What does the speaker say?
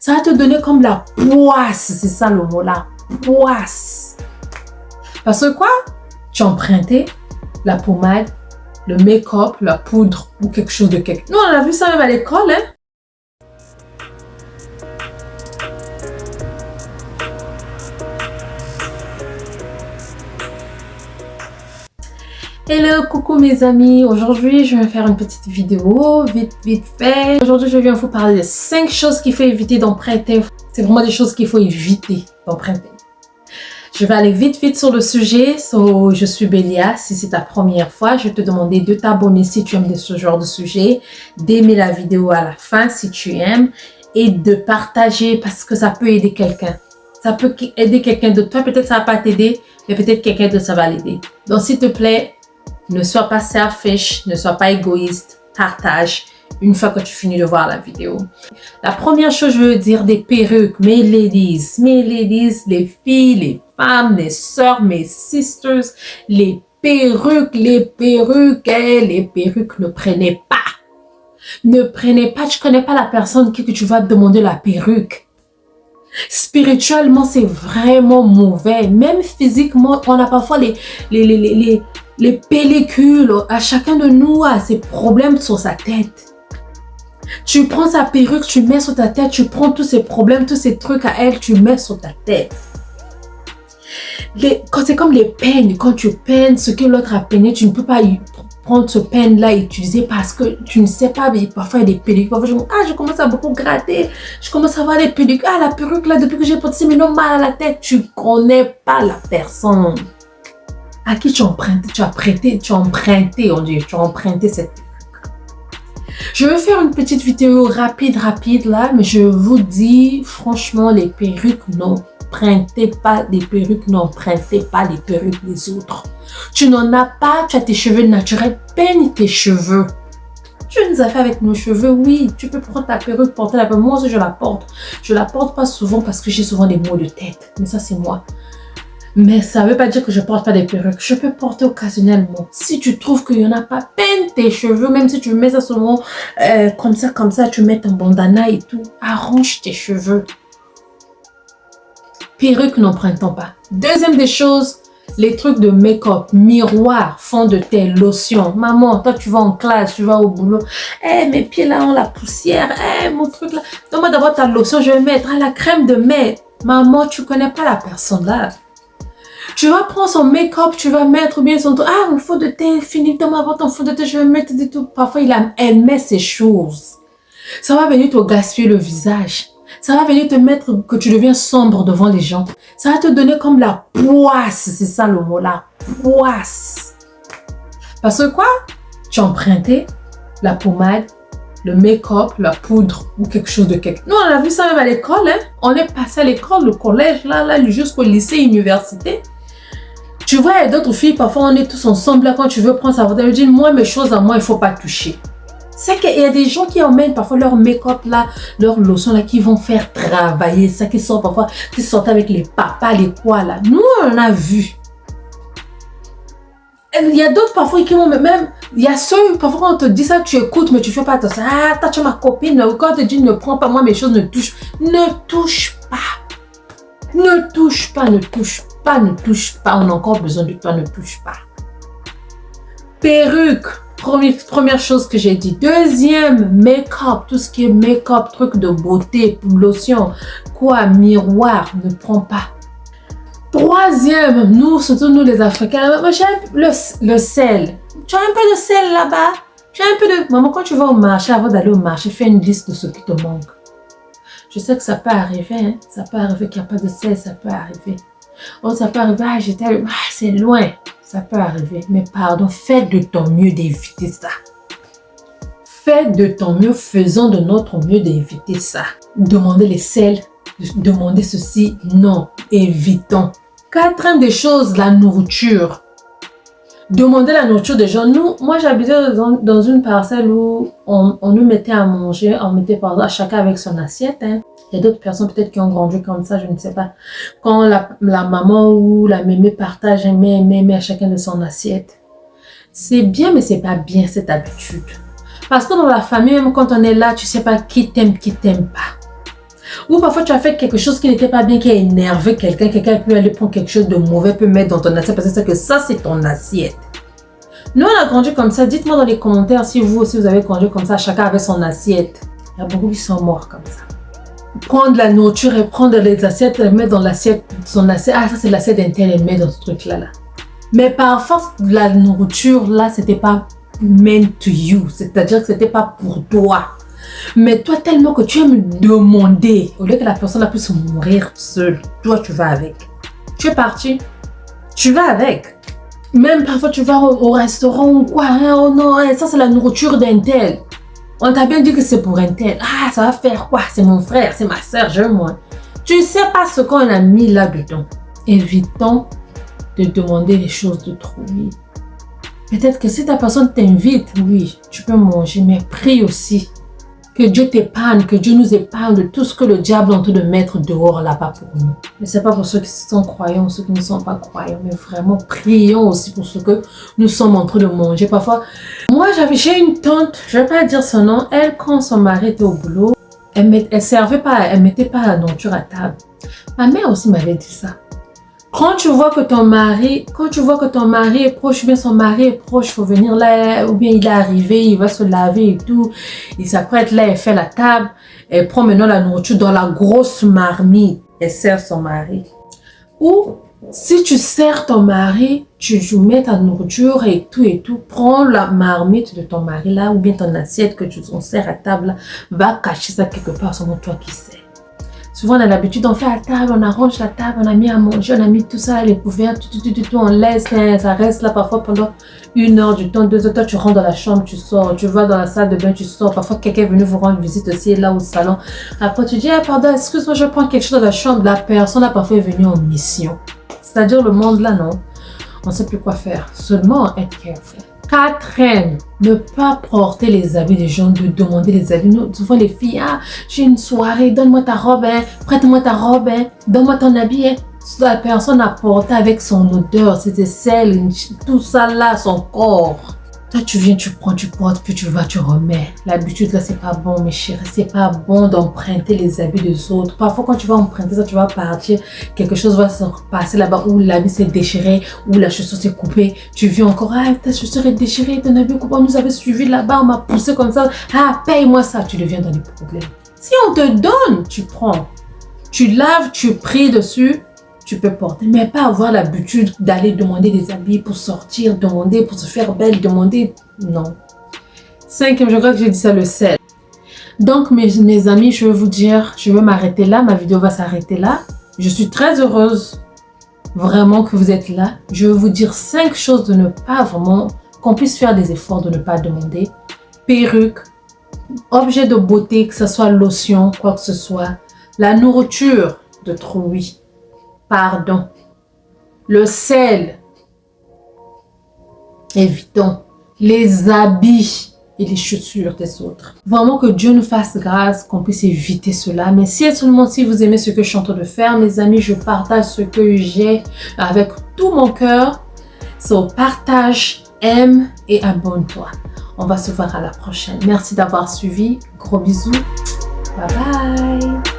Ça va te donner comme la poisse, c'est ça le mot, la poisse. Parce que quoi? Tu as emprunté la pommade, le make-up, la poudre ou quelque chose de quelque. Nous, on a vu ça même à l'école, hein? Hello, coucou mes amis. Aujourd'hui, je vais faire une petite vidéo, vite fait. Aujourd'hui, je viens vous parler de 5 choses qu'il faut éviter d'emprunter. C'est vraiment des choses qu'il faut éviter d'emprunter. Je vais aller vite sur le sujet. Je suis Bélia. Si c'est ta première fois, je vais te demander de t'abonner si tu aimes ce genre de sujet, d'aimer la vidéo à la fin si tu aimes et de partager parce que ça peut aider quelqu'un. Ça peut aider quelqu'un de toi. Peut-être ça va pas t'aider, mais peut-être quelqu'un d'autre ça va l'aider. Donc, s'il te plaît, ne sois pas selfish, ne sois pas égoïste, partage une fois que tu finis de voir la vidéo. La première chose, je veux dire des perruques, mes ladies, les filles, les femmes, les sœurs, mes sisters, les perruques, ne prenez pas. Ne prenez pas, tu connais pas la personne que tu vas demander la perruque. Spirituellement, c'est vraiment mauvais. Même physiquement, on a parfois les pellicules. À chacun de nous a ses problèmes sur sa tête. Tu prends sa perruque, tu mets sur ta tête, tu prends tous ces problèmes, tous ces trucs à elle, tu mets sur ta tête. C'est comme les peines. Quand tu peines ce que l'autre a peiné, tu ne peux pas prendre ce peine-là et utiliser parce que tu ne sais pas. Mais parfois, il y a des pellicules. Parfois, je commence à beaucoup gratter. Je commence à avoir des pellicules. Ah, la perruque, là, depuis que j'ai porté, mais non, mal à la tête. Tu ne connais pas la personne. À qui tu as emprunté, tu as emprunté cette perruque. Je vais faire une petite vidéo rapide là, mais je vous dis, franchement, les perruques, non. N'empruntez pas des perruques, n'empruntez pas les perruques des autres. Tu n'en as pas, tu as tes cheveux naturels, peigne tes cheveux. Tu nous as fait avec nos cheveux, oui, tu peux prendre ta perruque, porter la perruque. Moi aussi, je la porte. Je la porte pas souvent parce que j'ai souvent des maux de tête, mais ça, c'est moi. Mais ça ne veut pas dire que je ne porte pas des perruques. Je peux porter occasionnellement. Si tu trouves qu'il n'y en a pas, peine tes cheveux. Même si tu mets ça seulement comme ça, tu mets ton bandana et tout. Arrange tes cheveux. Perruque, n'empruntons pas. Deuxième des choses, les trucs de make-up, miroir, fond de teint, lotion. Maman, toi tu vas en classe, tu vas au boulot. Mes pieds là ont la poussière. Mon truc là. Donne-moi d'abord ta lotion, je vais mettre la crème de mai. Maman, tu connais pas la personne là. Tu vas prendre son make-up, tu vas mettre bien son... mon fond de teint, fini, donne-moi ton fond de teint, je vais mettre des tout. Parfois, elle met ces choses. Ça va venir te gaspiller le visage. Ça va venir te mettre que tu deviens sombre devant les gens. Ça va te donner comme la poisse, c'est ça le mot, la poisse. Parce que quoi? Tu as emprunté la pommade, le make-up, la poudre ou quelque chose de quelque. Nous, on a vu ça même à l'école, hein? On est passé à l'école, le collège, là, jusqu'au lycée, université. Tu vois, il y a d'autres filles, parfois on est tous ensemble, là, quand tu veux prendre sa photo, elle dit, moi, mes choses à moi, il ne faut pas toucher. C'est qu'il y a des gens qui emmènent parfois leur make-up là, leur lotion là, qui vont faire travailler ça, qui sortent parfois, qui sortent avec les papas, les quoi là. Nous, on a vu. Il y a d'autres parfois qui vont même, il y a ceux, parfois quand on te dit ça, tu écoutes, mais tu fais pas attention. Tu es ma copine, quand on te dit ne prends pas, moi mes choses ne touchent. Ne touche pas. Ne touche pas, ne touche pas, ne touche pas. On a encore besoin de toi, ne touche pas. Perruque. Première chose que j'ai dit. Deuxième, make-up. Tout ce qui est make-up, truc de beauté, lotion, miroir, ne prends pas. Troisième, surtout nous les Africains, j'ai le sel. Tu as un peu de sel là-bas. Tu as un peu de... Maman, quand tu vas au marché, avant d'aller au marché, fais une liste de ce qui te manque. Je sais que ça peut arriver, hein. Ça peut arriver qu'il n'y a pas de sel, ça peut arriver. Ça peut arriver, c'est loin. Ça peut arriver, mais pardon, fais de ton mieux d'éviter ça. Fais de ton mieux, faisons de notre mieux d'éviter ça. Demandez les sels, demandez ceci, non, évitons. Quatrième des choses, la nourriture. Demandez la nourriture des gens. Moi j'habitais dans une parcelle où on nous mettait à manger, on mettait par exemple chacun avec son assiette, hein. Il y a d'autres personnes peut-être qui ont grandi comme ça, je ne sais pas. Quand la maman ou la mémé partage un mets à chacun de son assiette. C'est bien, mais c'est pas bien cette habitude. Parce que dans la famille, même quand on est là, tu sais pas qui t'aime pas. Ou parfois, tu as fait quelque chose qui n'était pas bien, qui a énervé quelqu'un. Quelqu'un peut aller prendre quelque chose de mauvais, peut mettre dans ton assiette parce que c'est que ça, c'est ton assiette. Nous, on a grandi comme ça. Dites-moi dans les commentaires si vous aussi, vous avez grandi comme ça. Chacun avait son assiette. Il y a beaucoup qui sont morts comme ça. Prendre la nourriture et prendre les assiettes et mettre dans l'assiette, son assiette. Ah, ça, c'est l'assiette d'un tel et mettre dans ce truc-là. Mais parfois, la nourriture, là, c'était pas meant to you. C'est-à-dire que c'était pas pour toi. Mais toi, tellement que tu aimes demander, au lieu que la personne puisse mourir seule, toi, tu vas avec. Tu es parti, tu vas avec. Même parfois, tu vas au restaurant ou quoi. Hein, oh non, ça, c'est la nourriture d'un tel. On t'a bien dit que c'est pour un tel. Ah, ça va faire quoi? C'est mon frère, c'est ma soeur, je moi. Tu sais pas ce qu'on a mis là-dedans. Évitons de demander les choses de trop. Oui. Peut-être que si ta personne t'invite, oui, tu peux manger, mais prie aussi. Que Dieu t'épargne, que Dieu nous épargne de tout ce que le diable est en train de mettre dehors là-bas pour nous. Mais ce n'est pas pour ceux qui sont croyants ou ceux qui ne sont pas croyants, mais vraiment prions aussi pour ce que nous sommes en train de manger. Parfois, moi j'ai une tante, je ne vais pas dire son nom, elle quand son mari était au boulot, elle mettait pas la nourriture à table. Ma mère aussi m'avait dit ça. Quand tu vois que ton mari est proche, ou bien son mari est proche, il faut venir là, ou bien il est arrivé, il va se laver et tout, il s'apprête là, elle fait la table, elle prend maintenant la nourriture dans la grosse marmite, elle sert son mari. Ou si tu sers ton mari, tu mets ta nourriture et tout, prends la marmite de ton mari là, ou bien ton assiette que tu sers à table là, va cacher ça quelque part, seulement toi qui sais. Souvent, on a l'habitude d'en faire à table, on arrange la table, on a mis à manger, on a mis tout ça, les couverts, tout, on laisse, ça reste là parfois pendant 1 heure du temps, 2 heures. Toi, tu rentres dans la chambre, tu sors, tu vas dans la salle de bain, tu sors. Parfois, quelqu'un est venu vous rendre visite aussi, là au salon. Après, tu dis, ah, pardon, excuse-moi, je prends quelque chose dans la chambre. La personne là parfois est venue en mission. C'est-à-dire le monde là, non, on ne sait plus quoi faire. Seulement être careful. 4, ne pas porter les habits des gens, de demander les habits. Nous, souvent les filles, ah, j'ai une soirée, donne-moi ta robe, hein, prête-moi ta robe, hein, donne-moi ton habit. Hein. La personne a porté avec son odeur, c'était celle, tout ça là, son corps. Toi, tu viens, tu prends, tu portes, puis tu vas, tu remets. L'habitude là, c'est pas bon, mes chéris. C'est pas bon d'emprunter les habits des autres. Parfois, quand tu vas emprunter ça, tu vas partir. Quelque chose va se passer là-bas où l'habit s'est déchiré, où la chaussure s'est coupée. Tu viens encore, ah, ta chaussure est déchirée, ton habit est coupé. On nous avait suivi là-bas, on m'a poussé comme ça. Ah, paye-moi ça. Tu deviens dans des problèmes. Si on te donne, tu prends. Tu laves, tu pries dessus. Tu peux porter, mais pas avoir l'habitude d'aller demander des habits pour sortir, demander pour se faire belle, demander, non. 5, je crois que j'ai dit ça le 7. Donc mes amis, je vais vous dire, je vais m'arrêter là, ma vidéo va s'arrêter là. Je suis très heureuse vraiment que vous êtes là. Je vais vous dire 5 choses de ne pas vraiment, qu'on puisse faire des efforts de ne pas demander. Perruque, objet de beauté, que ce soit lotion, quoi que ce soit. La nourriture de trop, oui. Pardon. Le sel. Évitons. Les habits et les chaussures des autres. Vraiment que Dieu nous fasse grâce, qu'on puisse éviter cela. Mais si seulement si vous aimez ce que je suis en train de faire, mes amis, je partage ce que j'ai avec tout mon cœur. So, partage, aime et abonne-toi. On va se voir à la prochaine. Merci d'avoir suivi. Gros bisous. Bye bye.